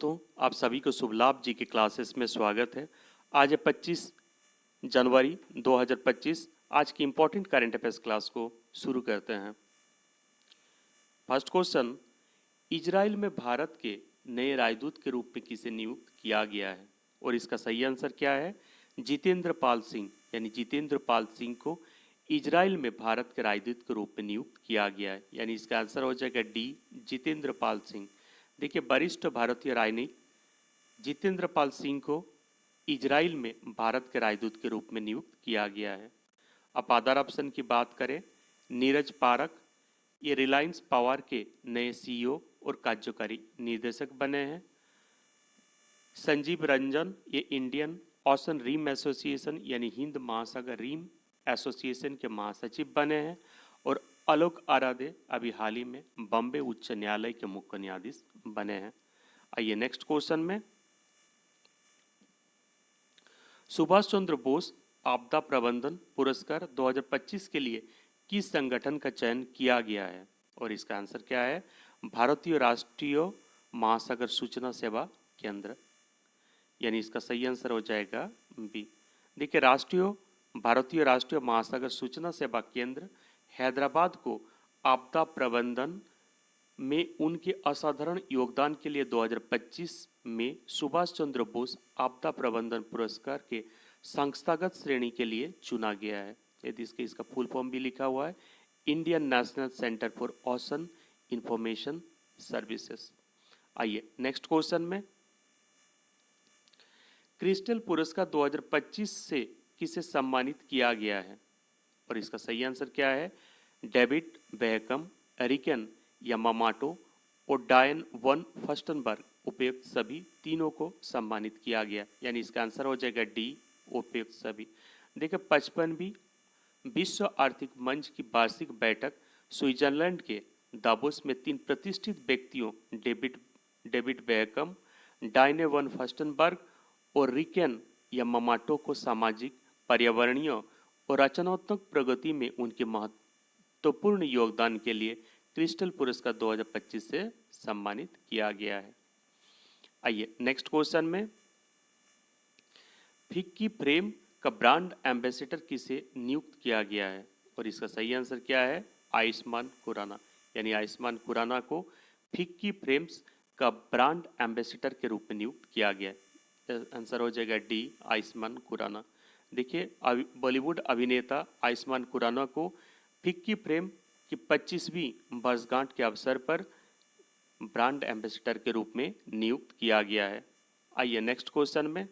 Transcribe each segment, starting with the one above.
दोस्तों, आप सभी को शुभ लाभ जी के क्लासेस में स्वागत है। आज है 25 जनवरी 2025। आज की इम्पोर्टेंट करंट अफेयर्स क्लास को शुरू करते हैं। फर्स्ट क्वेश्चन, इजराइल में भारत के नए राजदूत के रूप में किसे नियुक्त किया गया है? और इसका सही आंसर क्या है? जितेंद्र पाल सिंह, यानी जितेंद्र पाल सिंह को इजराइल में भारत के राजदूत के रूप में नियुक्त किया गया है, यानी इसका आंसर हो जाएगा डी, जितेंद्र पाल सिंह। देखिए, वरिष्ठ भारतीय राजनयिक जितेंद्र पाल सिंह को इजराइल में भारत के राजदूत के रूप में नियुक्त किया गया है। अब अदर ऑप्शन की बात करें, नीरज पारक, ये रिलायंस पावर के नए सीईओ और कार्यकारी निदेशक बने हैं। संजीव रंजन, ये इंडियन ओशन रिम एसोसिएशन यानी हिंद महासागर रिम एसोसिएशन के महासचिव बने हैं। और आलोक आराधे अभी हाल ही में बॉम्बे उच्च न्यायालय के मुख्य न्यायाधीश बने हैं। आइए नेक्स्ट क्वेश्चन में, सुभाष चंद्र बोस आपदा प्रबंधन पुरस्कार 2025 के लिए किस संगठन का चयन किया गया है? और इसका आंसर क्या है? भारतीय राष्ट्रीय महासागर सूचना सेवा केंद्र, यानी इसका सही आंसर हो जाएगा बी। देखिए, भारतीय राष्ट्रीय महासागर सूचना सेवा केंद्र हैदराबाद को आपदा प्रबंधन में उनके असाधारण योगदान के लिए 2025 में सुभाष चंद्र बोस आपदा प्रबंधन पुरस्कार के संस्थागत श्रेणी के लिए चुना गया है। यदि इसका फुल फॉर्म भी लिखा हुआ है, Indian national centre for ocean information services. आइए नेक्स्ट क्वेश्चन में, क्रिस्टल पुरस्कार 2025 से किसे सम्मानित किया गया है? और इसका सही आंसर क्या है? डेविड बेकहम, एरिकन यामामोटो और डायन वन फस्टनबर्ग, उपयुक्त सभी तीनों को सम्मानित किया गया, यानी इसका आंसर हो जाएगा डी, उपयुक्त सभी। देखिए, 55वीं विश्व आर्थिक मंच की वार्षिक बैठक स्विट्जरलैंड के दावोस में 3 प्रतिष्ठित व्यक्तियों डेविड बेकहम, डायने वन फस्टनबर्ग और रिकेन यामामोटो को सामाजिक, पर्यावरणीय और रचनात्मक प्रगति में उनके महत्वपूर्ण योगदान के लिए क्रिस्टल पुरस्कार 2025 से सम्मानित किया गया है। आइए नेक्स्ट क्वेश्चन में, फिक्की फ्रेम का ब्रांड एम्बेसडर किसे नियुक्त किया गया है? और इसका सही आंसर क्या है? आयुष्मान खुराना, यानी आयुष्मान खुराना को फिक्की फ्रेम्स का ब्रांड एम्बेसडर के रूप में नियुक्त किया गया है। आंसर हो जाएगा डी, आयुष्मान खुराना। देखिए, बॉलीवुड अभिनेता आयुष्मान खुराना को फिक्की फ्रेम की 25वीं वर्षगांठ के अवसर पर ब्रांड एम्बेसडर के रूप में नियुक्त किया गया है। आइए नेक्स्ट क्वेश्चन में,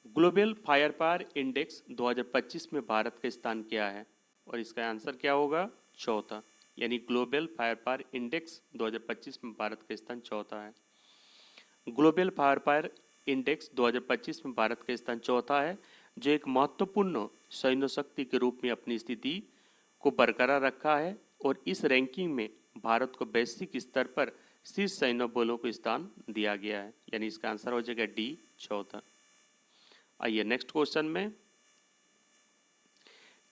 ग्लोबल फायर पावर इंडेक्स 2025 में भारत का स्थान क्या है? और इसका आंसर क्या होगा? चौथा, यानी ग्लोबल फायर पावर इंडेक्स 2025 में भारत का स्थान चौथा है। ग्लोबल फायर पावर इंडेक्स 2025 में भारत का स्थान चौथा है, जो एक महत्वपूर्ण सैन्य शक्ति के रूप में अपनी स्थिति को बरकरार रखा है। और इस रैंकिंग में भारत को वैश्विक स्तर पर शीर्ष सैन्य बलों को स्थान दिया गया है, यानी इसका आंसर हो जाएगा डी, चौथा। आइए नेक्स्ट क्वेश्चन में,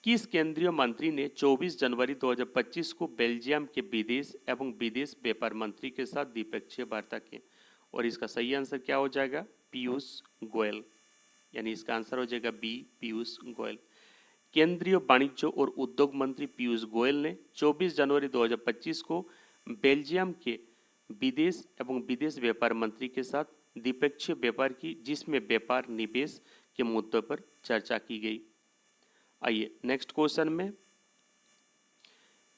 किस केंद्रीय मंत्री ने 24 जनवरी 2025 को बेल्जियम के विदेश एवं विदेश व्यापार मंत्री के साथ द्विपक्षीय वार्ता की? और इसका सही आंसर क्या हो जाएगा? पीयूष गोयल, यानी इसका आंसर हो जाएगा बी, पीयूष गोयल। केंद्रीय वाणिज्य और उद्योग मंत्री पीयूष गोयल ने 24 जनवरी 2025 को बेल्जियम के विदेश एवं विदेश व्यापार मंत्री के साथ द्विपक्षीय व्यापार की, जिसमें व्यापार निवेश के मुद्दों पर चर्चा की गई। आइए नेक्स्ट क्वेश्चन में,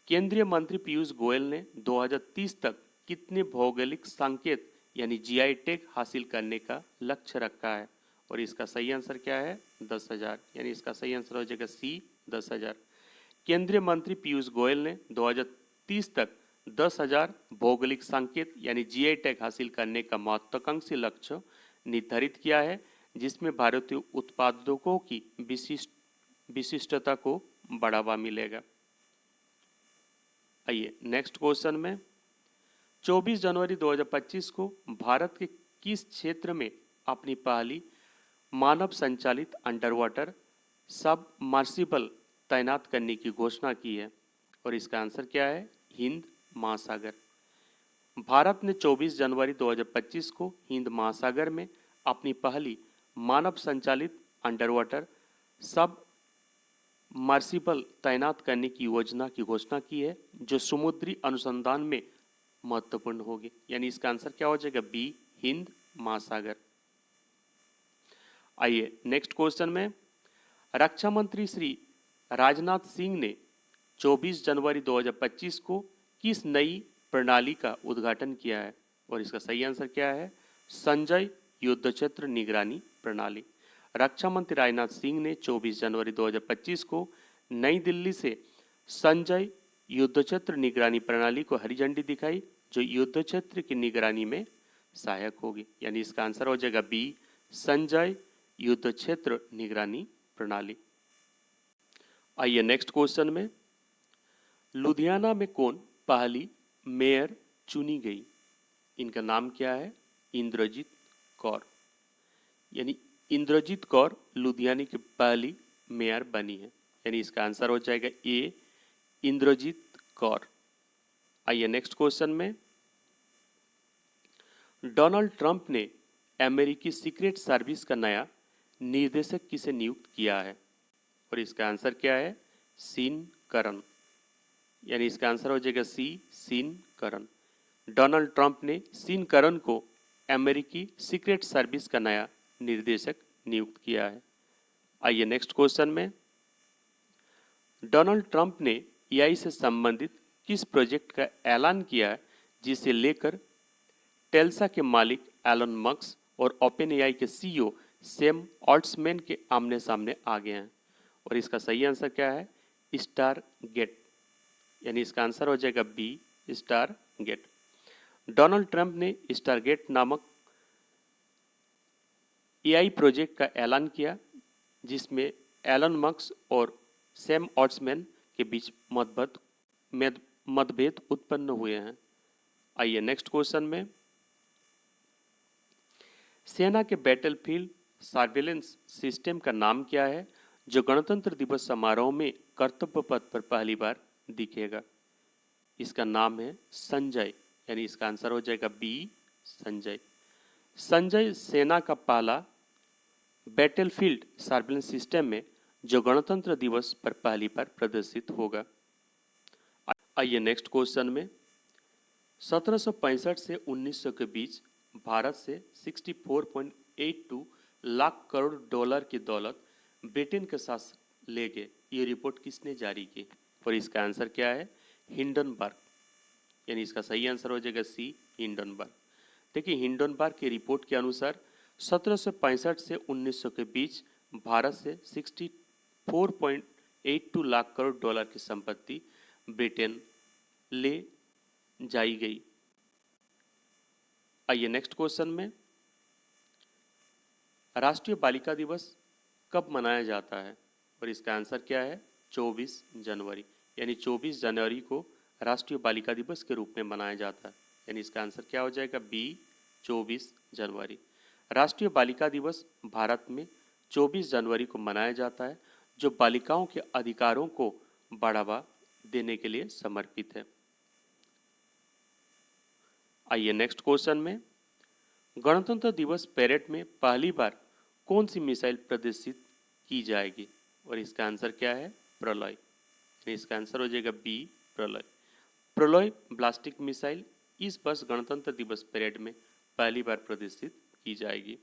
केंद्रीय मंत्री पीयूष गोयल ने 2030 तक कितने भौगोलिक संकेत यानी जीआई टैग हासिल करने का लक्ष्य रखा है? और इसका सही आंसर क्या है? 10,000, यानी इसका सही आंसर हो जाएगा सी, 10,000। केंद्रीय मंत्री पीयूष गोयल ने 2030 तक 10,000 भौगोलिक संकेत यानी जीआई टैग हासिल करने का महत्वाकांक्षी लक्ष्य निर्धारित किया है, जिसमें भारतीय उत्पादकों की विशिष्टता को बढ़ावा मिलेगा। आइए नेक्स्ट क्वेश्चन में, 24 जनवरी 2025 को भारत के किस क्षेत्र में अपनी पहली मानव संचालित अंडर वाटर सबमर्सिबल तैनात करने की घोषणा की है? और इसका आंसर क्या है? हिंद महासागर। भारत ने 24 जनवरी 2025 को हिंद महासागर में अपनी पहली मानव संचालित अंडर वाटर सब मर्सिबल तैनात करने की योजना की घोषणा की है, जो समुद्री अनुसंधान में महत्वपूर्ण होगी। यानी इसका आंसर क्या हो जाएगा? बी, हिंद महासागर। आइए नेक्स्ट क्वेश्चन में, रक्षा मंत्री श्री राजनाथ सिंह ने 24 जनवरी 2025 को किस नई प्रणाली का उद्घाटन किया है? और इसका सही आंसर क्या है? संजय युद्ध क्षेत्र निगरानी प्रणाली। रक्षा मंत्री राजनाथ सिंह ने 24 जनवरी 2025 को नई दिल्ली से संजय युद्ध क्षेत्र निगरानी प्रणाली को हरी झंडी दिखाई, जो युद्ध क्षेत्र की निगरानी में सहायक होगी। यानी इसका आंसर हो जाएगा बी, संजय युद्ध क्षेत्र निगरानी प्रणाली। आइए नेक्स्ट क्वेश्चन में, लुधियाना में कौन पहली मेयर चुनी गई? इनका नाम क्या है? इंद्रजीत कौर। यानी इंद्रजीत कौर लुधियाना की पहली मेयर बनी है। यानी इसका आंसर हो जाएगा ए, इंद्रजीत कौर। आइए नेक्स्ट क्वेश्चन में, डोनाल्ड ट्रंप ने अमेरिकी सीक्रेट सर्विस का नया निर्देशक किसे नियुक्त किया है? और इसका आंसर क्या है? सीन करन। यानी इसका आंसर हो जाएगा सी, सीन करन। डोनाल्ड ट्रंप ने सीन करन को अमेरिकी सीक्रेट सर्विस का नया निर्देशक नियुक्त किया है। आइए नेक्स्ट क्वेश्चन में, डोनाल्ड ट्रंप ने एआई से संबंधित किस प्रोजेक्ट का ऐलान किया है, जिसे लेकर टेल्सा के मालिक एलन मस्क और ओपन एआई के सीईओ सैम ऑल्ट्समैन के आमने सामने आ गए हैं? और इसका सही आंसर क्या है? Stargate. यानी इसका आंसर हो जाएगा B, Stargate. Donald Trump ने स्टार गेट नामक एआई प्रोजेक्ट का ऐलान किया, जिसमें एलन मस्क और सैम ऑल्ट्समैन के बीच मतभेद उत्पन्न हुए हैं। आइए नेक्स्ट क्वेश्चन में, सेना के बैटलफील्ड सर्वेलेंस सिस्टम का नाम क्या है, जो गणतंत्र दिवस समारोह में कर्तव्य पथ पर पहली बार दिखेगा? इसका नाम है संजय। यानी इसका आंसर हो जाएगा बी, संजय। संजय सेना का पहला बैटलफील्ड सर्वेलेंस सिस्टम में जो गणतंत्र दिवस पर पहली बार प्रदर्शित होगा। आइए नेक्स्ट क्वेश्चन में, 1765 से 1900 के बीच भारत से 64.82 लाख करोड़ डॉलर की दौलत ब्रिटेन के साथ ले गए, ये रिपोर्ट किसने जारी की? और इसका आंसर क्या है? हिंडनबर्ग। यानी इसका सही आंसर हो जाएगा सी, हिंडनबर्ग। देखिए हिंडनबर्ग की रिपोर्ट के अनुसार 1765 से 1900 के बीच भारत से 64.82 लाख करोड़ डॉलर की संपत्ति ब्रिटेन ले जाई गई। आइए नेक्स्ट क्वेश्चन में, राष्ट्रीय बालिका दिवस कब मनाया जाता है? और इसका आंसर क्या है? 24 जनवरी। यानी 24 जनवरी को राष्ट्रीय बालिका दिवस के रूप में मनाया जाता है। यानी इसका आंसर क्या हो जाएगा? बी, 24 जनवरी। राष्ट्रीय बालिका दिवस भारत में 24 जनवरी को मनाया जाता है, जो बालिकाओं के अधिकारों को बढ़ावा देने के लिए समर्पित है। आइए नेक्स्ट क्वेश्चन में, गणतंत्र दिवस परेड में पहली बार कौन सी मिसाइल प्रदर्शित की जाएगी? और इसका आंसर क्या है? प्रलय। इसका आंसर हो जाएगा बी, प्रलय। प्रलय ब्लास्टिक मिसाइल इस वर्ष गणतंत्र दिवस परेड में पहली बार प्रदर्शित की जाएगी।